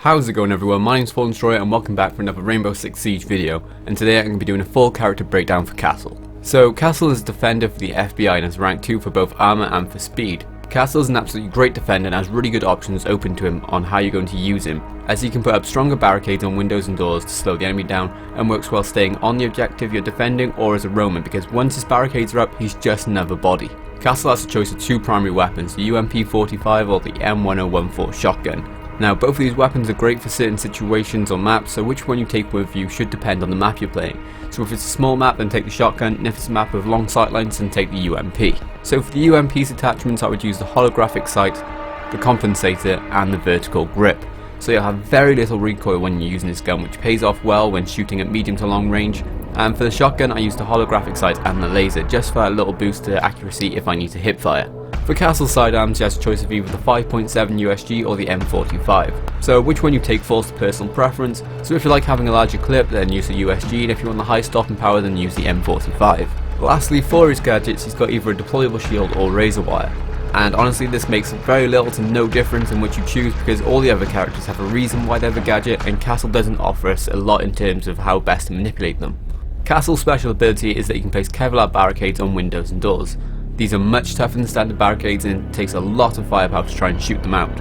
How's it going everyone, my name's FallenDestroyer and welcome back for another Rainbow Six Siege video, and today I'm going to be doing a full character breakdown for Castle. So Castle is a defender for the FBI and is rank 2 for both armor and for speed. Castle is an absolutely great defender and has really good options open to him on how you're going to use him, as he can put up stronger barricades on windows and doors to slow the enemy down, and works well staying on the objective you're defending or as a roamer, because once his barricades are up he's just another body. Castle has a choice of two primary weapons, the UMP-45 or the M1014 shotgun. Now both of these weapons are great for certain situations or maps, so which one you take with you should depend on the map you're playing. So if it's a small map then take the shotgun, and if it's a map with long sightlines then take the UMP. So for the UMP's attachments I would use the holographic sight, the compensator and the vertical grip. So you'll have very little recoil when you're using this gun, which pays off well when shooting at medium to long range. And for the shotgun I use the holographic sight and the laser, just for a little boost to accuracy if I need to hip fire. For Castle sidearms you have a choice of either the 5.7 USG or the M45. So which one you take falls to personal preference, so if you like having a larger clip then use the USG, and if you want the high stopping power then use the M45. Lastly, for his gadgets he's got either a deployable shield or razor wire. And honestly this makes very little to no difference in which you choose, because all the other characters have a reason why they have a gadget and Castle doesn't offer us a lot in terms of how best to manipulate them. Castle's special ability is that you can place Kevlar barricades on windows and doors. These are much tougher than standard barricades and it takes a lot of firepower to try and shoot them out.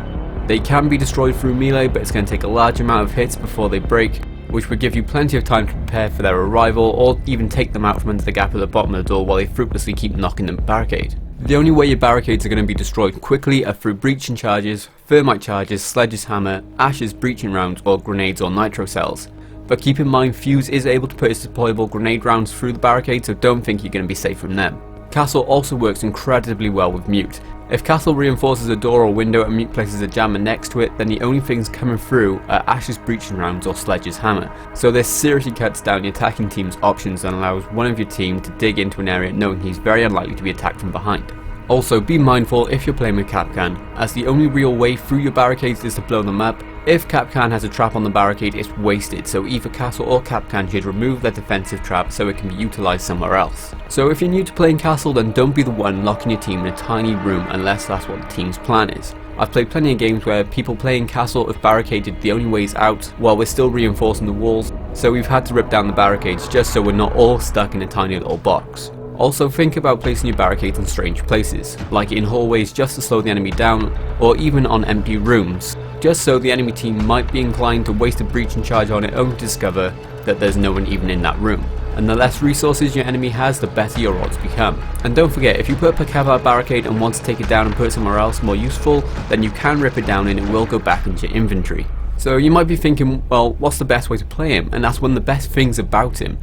They can be destroyed through melee, but it's going to take a large amount of hits before they break, which would give you plenty of time to prepare for their arrival or even take them out from under the gap at the bottom of the door while they fruitlessly keep knocking the barricade. The only way your barricades are going to be destroyed quickly are through breaching charges, thermite charges, Sledge's hammer, Ash's breaching rounds or grenades or nitro cells. But keep in mind Fuse is able to put his deployable grenade rounds through the barricade, so don't think you're going to be safe from them. Castle also works incredibly well with Mute. If Castle reinforces a door or window and Mute places a jammer next to it, then the only things coming through are Ash's breaching rounds or Sledge's hammer. So this seriously cuts down the attacking team's options and allows one of your team to dig into an area knowing he's very unlikely to be attacked from behind. Also be mindful if you're playing with Kapkan, as the only real way through your barricades is to blow them up. If Kapkan has a trap on the barricade it's wasted, so either Castle or Kapkan should remove their defensive trap so it can be utilised somewhere else. So if you're new to playing Castle then don't be the one locking your team in a tiny room unless that's what the team's plan is. I've played plenty of games where people playing Castle have barricaded the only ways out while we're still reinforcing the walls, so we've had to rip down the barricades just so we're not all stuck in a tiny little box. Also think about placing your barricades in strange places, like in hallways just to slow the enemy down, or even on empty rooms, just so the enemy team might be inclined to waste a breaching charge on it only to discover that there's no one even in that room. And the less resources your enemy has, the better your odds become. And don't forget, if you put up a Kevlar barricade and want to take it down and put it somewhere else more useful, then you can rip it down and it will go back into your inventory. So you might be thinking, well, what's the best way to play him? And that's one of the best things about him,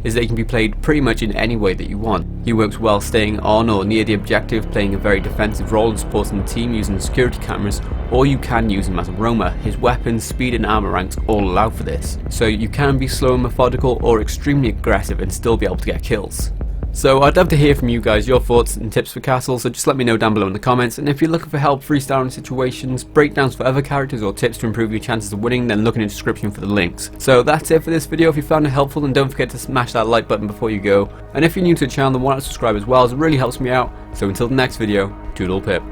is that he can be played pretty much in any way that you want. He works well staying on or near the objective, playing a very defensive role and supporting the team using security cameras, or you can use him as a roamer. His weapons, speed and armor ranks all allow for this, so you can be slow and methodical or extremely aggressive and still be able to get kills. So I'd love to hear from you guys, your thoughts and tips for Castle, so just let me know down below in the comments, and if you're looking for help freestyling situations, breakdowns for other characters or tips to improve your chances of winning, then look in the description for the links. So that's it for this video. If you found it helpful then don't forget to smash that like button before you go, and if you're new to the channel then why not subscribe as well, as it really helps me out. So until the next video, toodle pip.